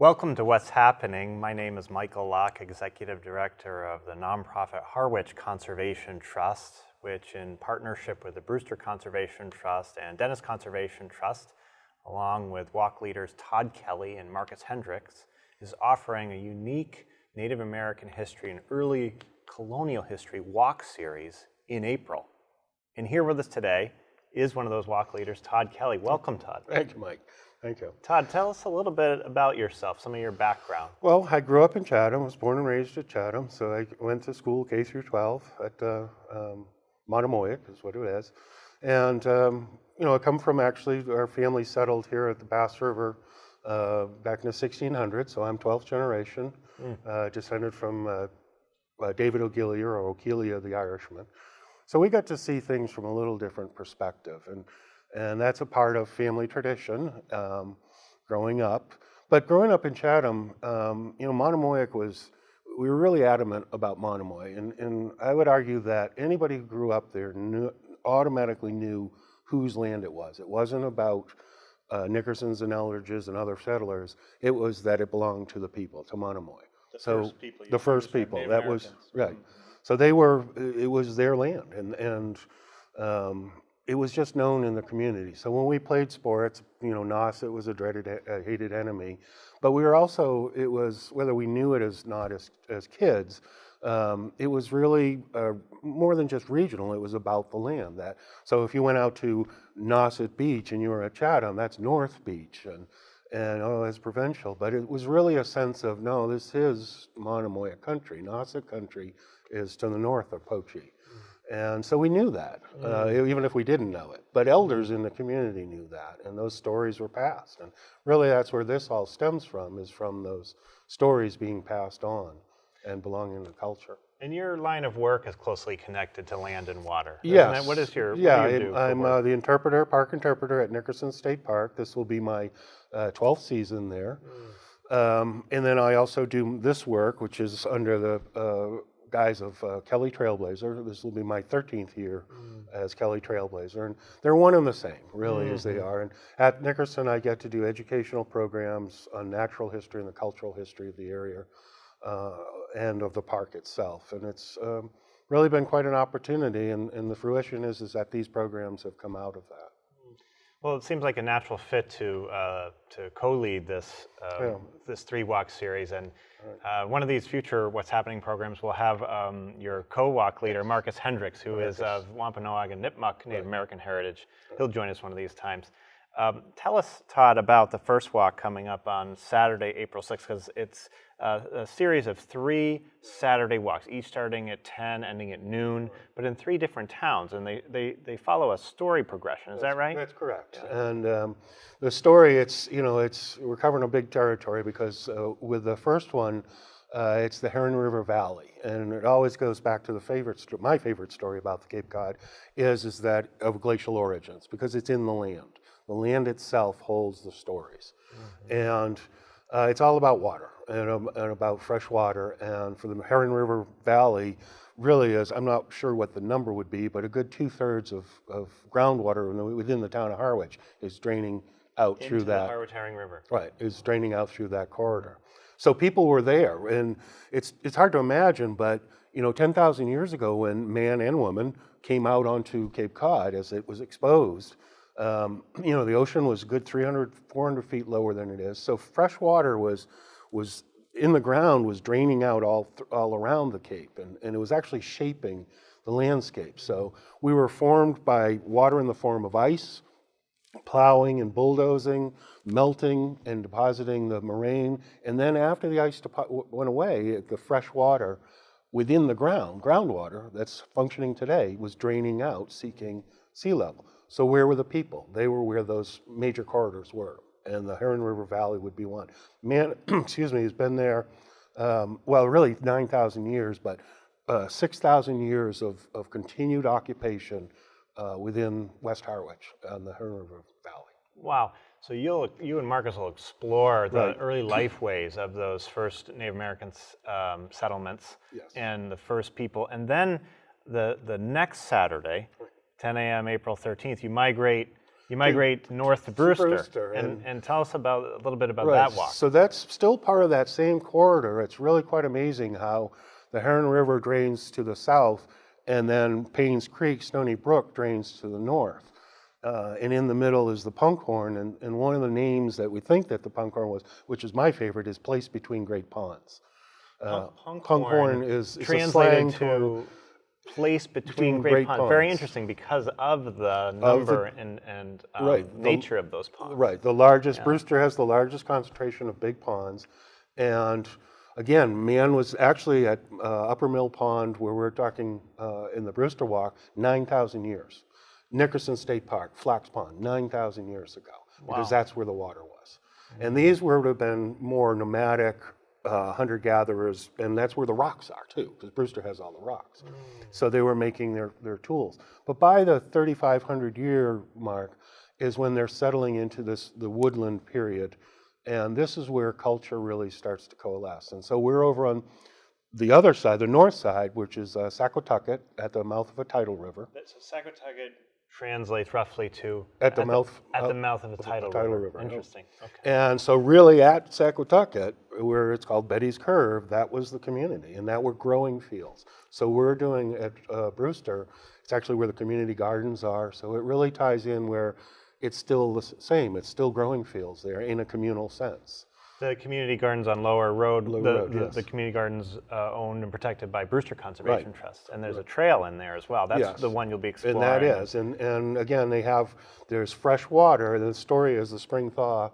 Welcome to What's Happening. My name is Michael Lach, Executive Director of the nonprofit Harwich Conservation Trust, which in partnership with the Brewster Conservation Trust and Dennis Conservation Trust, along with walk leaders Todd, Kelley, and Marcus Hendricks, is offering a unique Native American history and early colonial history walk series in April. And here with us today is one of those walk leaders, Todd Kelley. Welcome, Todd. Thank you, Mike. Thank you. Todd, tell us a little bit about yourself, some of your background. Well, I grew up in Chatham. I was born and raised at Chatham, so I went to school K through 12 at Monomoic, is what it is. And, I come from our family settled here at the Bass River back in the 1600s, so I'm 12th generation, descended from David O'Gilia or O'Keelia, the Irishman. So we got to see things from a little different perspective. And that's a part of family tradition, growing up. But growing up in Chatham, Monomoic we were really adamant about Monomoy. And I would argue that anybody who grew up there automatically knew whose land it was. It wasn't about Nickersons and Eldridges and other settlers. It was that it belonged to the people, to Monomoy. The first people. That was, right. So it was their land. And it was just known in the community. So when we played sports, Nauset was a dreaded, hated enemy. But we were also, it was, whether we knew it as not as kids, it was really more than just regional, it was about the land. So if you went out to Nauset Beach and you were at Chatham, that's North Beach, and it's provincial. But it was really a sense of, no, this is Monomoy country. Nauset country is to the north of Pochie. And so we knew that, even if we didn't know it. But elders in the community knew that, and those stories were passed. And really that's where this all stems from, is from those stories being passed on and belonging to culture. And your line of work is closely connected to land and water. Yes. What is your, yeah, what do you do I'm the park interpreter at Nickerson State Park. This will be my 12th season there. And then I also do this work, which is under the guise of Kelley Trailblazer. This will be my 13th year as Kelley Trailblazer, and they're one and the same, really, as they are. And at Nickerson, I get to do educational programs on natural history and the cultural history of the area and of the park itself. And it's really been quite an opportunity, and the fruition is that these programs have come out of that. Well, it seems like a natural fit to co-lead this this 3-walk series, and one of these future What's Happening programs will have your co-walk leader, Marcus Hendricks, who is of Wampanoag and Nipmuc Native American heritage. He'll join us one of these times. Tell us, Todd, about the first walk coming up on Saturday, April 6th, because it's a series of 3 Saturday walks, each starting at 10, ending at noon, but in 3 different towns, and they follow a story progression. Is that right? That's correct. Yeah. And the story, we're covering a big territory because with the first one, it's the Heron River Valley, and it always goes back to my favorite story about the Cape Cod is that of glacial origins, because it's in the land. The land itself holds the stories. And it's all about water and about fresh water. And for the Heron River Valley, really is, I'm not sure what the number would be, but a good 2/3 of groundwater within the town of Harwich is draining out through that. The Harwich Herring River. Right, is draining out through that corridor. So people were there, and it's hard to imagine, but 10,000 years ago when man and woman came out onto Cape Cod as it was exposed, the ocean was a good 300, 400 feet lower than it is. So fresh water was in the ground, was draining out all around the Cape, and it was actually shaping the landscape. So we were formed by water in the form of ice, plowing and bulldozing, melting and depositing the moraine. And then after the ice went away, the fresh water within the groundwater that's functioning today, was draining out, seeking sea level. So where were the people? They were where those major corridors were, and the Heron River Valley would be one. Man, has been there, really 9,000 years, but 6,000 years of continued occupation within West Harwich on the Heron River Valley. Wow. So you and Marcus will explore the early life ways of those first Native American settlements and the first people. And then the next Saturday, 10 a.m. April 13th, you migrate You migrate north to Brewster, Brewster, and tell us a little bit about right. that walk. So that's still part of that same corridor. It's really quite amazing how the Heron River drains to the south, and then Paynes Creek, Stony Brook drains to the north. And in the middle is the Punkhorn, and one of the names that we think that the Punkhorn was, which is my favorite, is Place Between Great Ponds. Punkhorn is translated a slang to place between great ponds. Very interesting because of the number and nature of those ponds. Right, the largest, Brewster has the largest concentration of big ponds. And again, man was actually at Upper Mill Pond, where we're talking in the Brewster Walk, 9,000 years. Nickerson State Park, Flax Pond, 9,000 years ago, because that's where the water was. And these would have been more nomadic hunter-gatherers, and that's where the rocks are too, because Brewster has all the rocks. So they were making their tools. But by the 3,500 year mark is when they're settling into the woodland period, and this is where culture really starts to coalesce. And so we're over on the other side, the north side, which is Saquatucket at the mouth of a tidal river. So Saquatucket translates roughly to at the mouth of a tidal river. Interesting. Okay. And so really at Saquatucket, where it's called Betty's Curve, that was the community, and that were growing fields. So we're doing at Brewster, it's actually where the community gardens are, so it really ties in where it's still the same, it's still growing fields there in a communal sense. The community gardens on Lower Road, Yes. the community gardens owned and protected by Brewster Conservation Trust. And there's a trail in there as well. That's the one you'll be exploring. And that is. And again, there's fresh water. And the story is the spring thaw,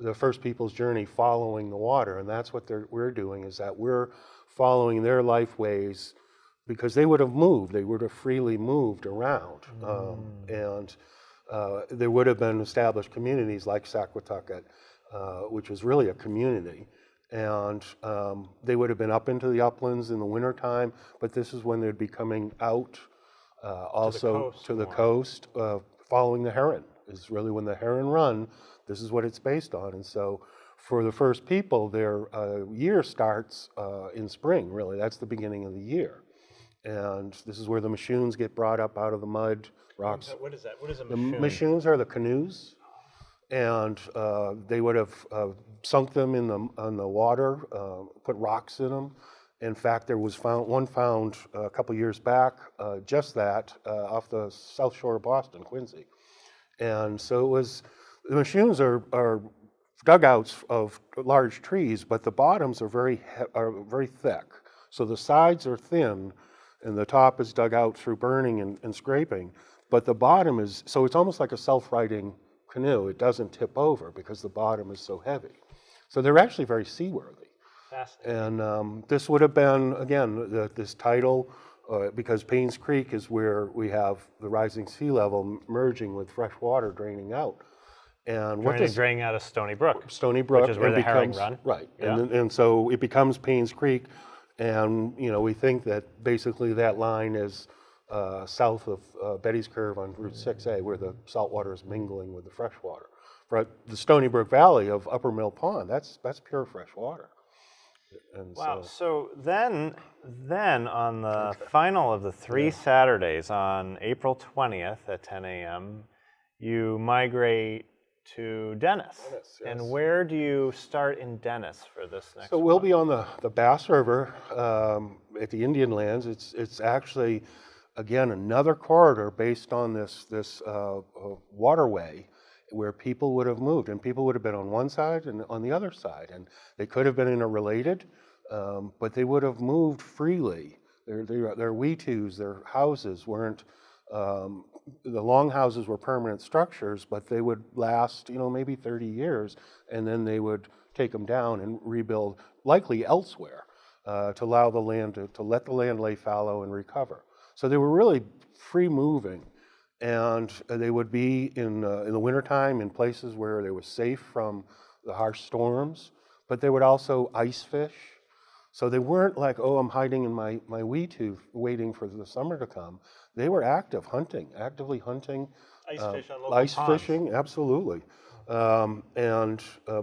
the first people's journey following the water. And that's what we're doing, is that we're following their life ways, because they would have moved. They would have freely moved around. And there would have been established communities like Saquatucket, which was really a community. And they would have been up into the uplands in the wintertime, but this is when they'd be coming out also to the coast, following the heron. Is really when the heron run, this is what it's based on. And so for the first people, their year starts in spring, really. That's the beginning of the year. And this is where the Mishuns get brought up out of the mud, rocks. What is that? What is a The Mishun? Mishuns are the canoes. And they would have sunk them in the water, put rocks in them. In fact, there was one found a couple years back, just that, off the south shore of Boston, Quincy. And so the Mishuns are dugouts of large trees, but the bottoms are very thick. So the sides are thin, and the top is dug out through burning and scraping. But the bottom so it's almost like a self-righting canoe. It doesn't tip over because the bottom is so heavy. So they're actually very seaworthy. Fascinating. And this would have been, again, this tidal, because Paynes Creek is where we have the rising sea level merging with fresh water draining out. And Draining out of Stony Brook. Stony Brook, which is where the herring run. Right. Yeah. And so it becomes Paynes Creek, and we think that basically that line is south of Betty's Curve on Route 6A, where the salt water is mingling with the fresh water. For the Stony Brook Valley of Upper Mill Pond, that's pure fresh water. And wow. So then on the final of the 3 Saturdays, on April 20th at 10 a.m., you migrate to Dennis. Yes. And where do you start in Dennis for this next So we'll be on the Bass River at the Indian Lands. It's actually, again, another corridor based on this waterway where people would have moved, and people would have been on one side and on the other side, and they could have been interrelated, but they would have moved freely. Their weetus, their houses weren't, the long houses were permanent structures, but they would last, maybe 30 years, and then they would take them down and rebuild, likely elsewhere, to allow the land to let the land lay fallow and recover. So they were really free moving, and they would be in the wintertime in places where they were safe from the harsh storms, but they would also ice fish. So they weren't like, oh, I'm hiding in my weetu waiting for the summer to come. They were actively hunting. Ice fish on local ice ponds. fishing, absolutely. But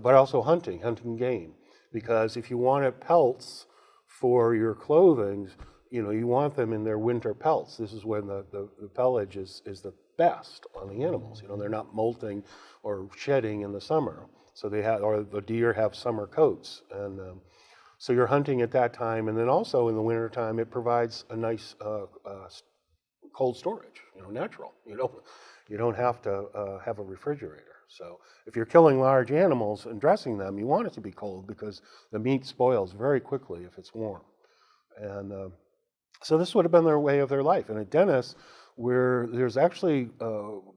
also hunting game. Because if you wanted pelts for your clothing, you want them in their winter pelts. This is when the pelage is the best on the animals. They're not molting or shedding in the summer. So or the deer have summer coats. And so you're hunting at that time. And then also in the wintertime, it provides a nice cold storage, natural. You don't have to have a refrigerator. So if you're killing large animals and dressing them, you want it to be cold because the meat spoils very quickly if it's warm. And so this would have been their way of their life. And at Dennis, where there's actually,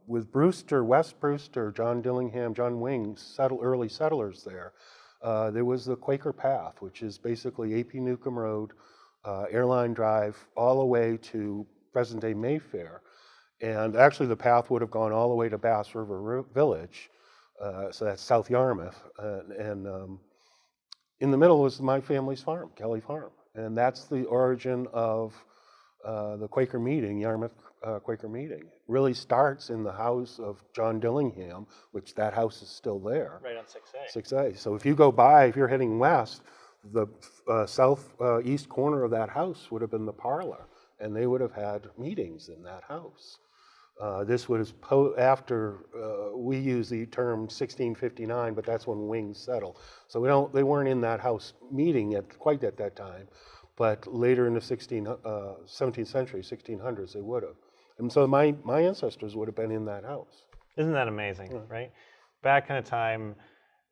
with Brewster, West Brewster, John Dillingham, John Wings, early settlers there was the Quaker Path, which is basically A.P. Newcomb Road, Airline Drive, all the way to present-day Mayfair. And actually the path would have gone all the way to Bass River Village, so that's South Yarmouth. And in the middle was my family's farm, Kelley Farm. And that's the origin of the Quaker meeting, Yarmouth Quaker meeting. It really starts in the house of John Dillingham, which that house is still there. Right on 6A. 6A. So if you go by, if you're heading west, the southeast corner of that house would have been the parlor, and they would have had meetings in that house. This was after we use the term 1659, but that's when Wings settled. So they weren't in that house meeting quite at that time, but later in the 17th century, 1600s, they would have. And so my ancestors would have been in that house. Isn't that amazing, right? Back in a time,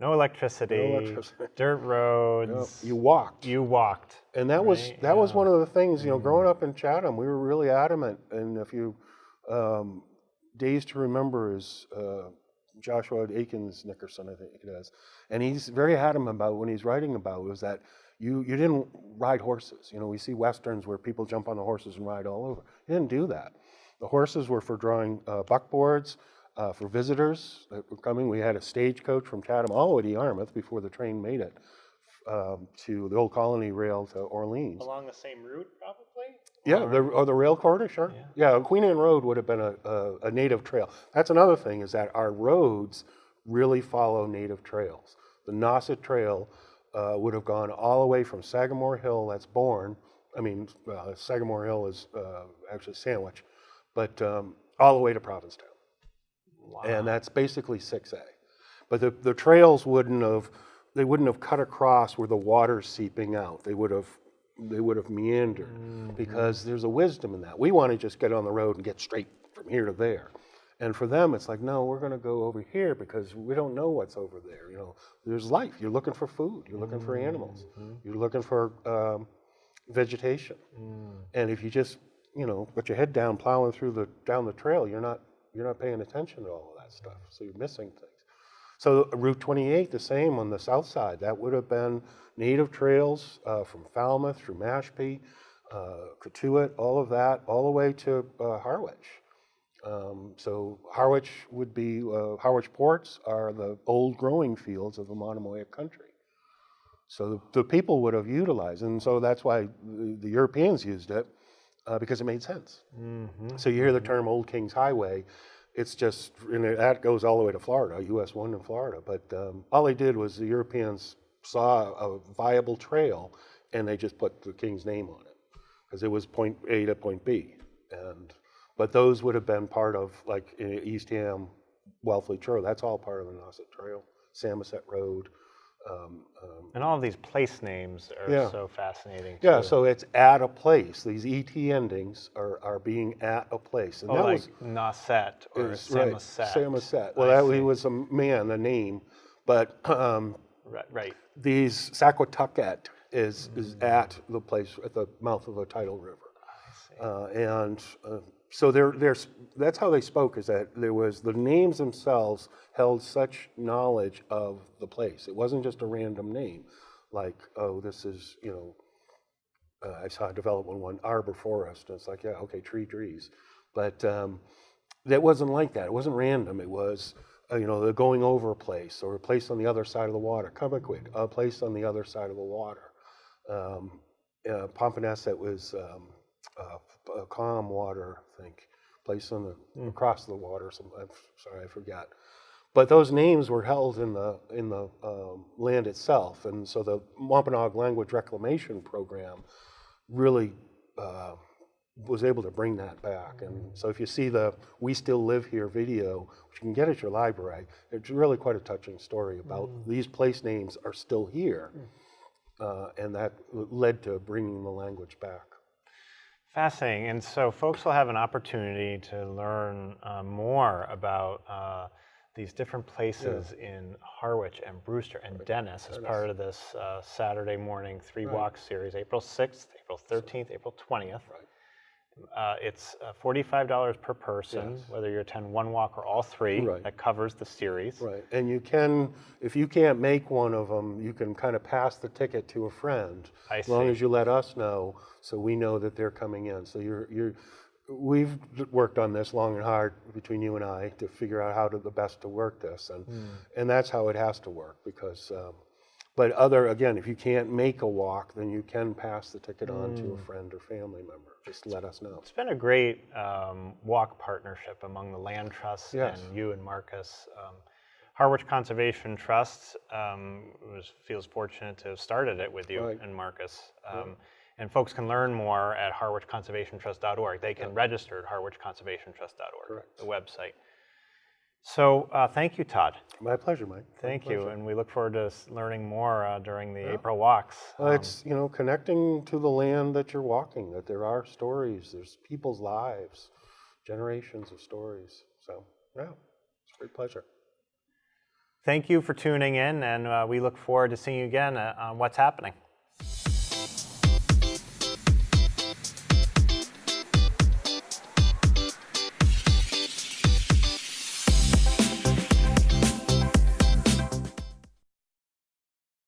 no electricity, dirt roads. You walked. And that was one of the things, growing up in Chatham, we were really adamant. And if you Days to Remember is Joshua Aikens Nickerson, I think it is. And he's very adamant about when he's writing about was that you didn't ride horses. We see westerns where people jump on the horses and ride all over. You didn't do that. The horses were for drawing buckboards, for visitors that were coming. We had a stagecoach from Chatham all the way to Yarmouth before the train made it to the old colony rail to Orleans. Along the same route, probably? Yeah, the rail corridor, sure. Yeah, Queen Anne Road would have been a native trail. That's another thing, is that our roads really follow native trails. The Nauset Trail would have gone all the way from Sagamore Hill, that's Bourne. Sagamore Hill is actually Sandwich, but all the way to Provincetown. Wow. And that's basically 6A. But the trails wouldn't have cut across where the water's seeping out. They would have meandered, because there's a wisdom in that. We want to just get on the road and get straight from here to there. And for them, it's like, no, we're going to go over here because we don't know what's over there. There's life. You're looking for food. You're looking for animals. You're looking for vegetation. And if you just, put your head down, plowing down the trail, you're not paying attention to all of that stuff. So you're missing things. So Route 28, the same on the south side. That would have been native trails from Falmouth through Mashpee, Cotuit, all of that, all the way to Harwich. So Harwich would be, Harwich ports are the old growing fields of the Monomoic country. So the people would have utilized, and so that's why the Europeans used it, because it made sense. So you hear the term Old Kings Highway, it's just, that goes all the way to Florida, US 1 in Florida, but all they did was the Europeans saw a viable trail and they just put the King's name on it, because it was point A to point B. But those would have been part of, like, Eastham, Wellfleet Trail, that's all part of the Nauset Trail, Samoset Road. And all of these place names are so fascinating. Yeah, so it's at a place. These ET endings are being at a place. And that like was Nauset or Samoset. Right, Samoset. Well, he was a man, the name, but right. These Saquatucket is at the place at the mouth of the tidal river. So that's how they spoke, is that the names themselves held such knowledge of the place. It wasn't just a random name, like, oh, this is, I saw a development one, arbor forest, and it's like, yeah, okay, trees. But that wasn't like that. It wasn't random. It was, the going over place, or a place on the other side of the water. Cumberquid, a place on the other side of the water. Pomponesset was calm water, I think, place on the across the water. I'm sorry, I forgot. But those names were held in the land itself, and so the Wampanoag Language Reclamation Program really was able to bring that back. And so if you see the We Still Live Here video, which you can get at your library, it's really quite a touching story about these place names are still here. And that led to bringing the language back. Fascinating. And so folks will have an opportunity to learn more about these different places in Harwich and Brewster and Dennis as part of this Saturday morning 3-walk series, April 6th, April 13th, April 20th. It's $45 per person, whether you attend one walk or all 3. That covers the series. Right, and you can, if you can't make one of them, you can kind of pass the ticket to a friend, as long as you let us know, so we know that they're coming in. So we've worked on this long and hard between you and I to figure out how the best to work this, and that's how it has to work, because. But again, if you can't make a walk, then you can pass the ticket on to a friend or family member. Just let us know. It's been a great walk partnership among the land trusts and you and Marcus. Harwich Conservation Trust feels fortunate to have started it with you and Marcus. And folks can learn more at harwichconservationtrust.org. They can register at harwichconservationtrust.org, the website. So thank you, Todd. My pleasure, Mike. Thank you, and we look forward to learning more during the April walks. It's, connecting to the land that you're walking, that there are stories, there's people's lives, generations of stories. So, it's a great pleasure. Thank you for tuning in, and we look forward to seeing you again on What's Happening.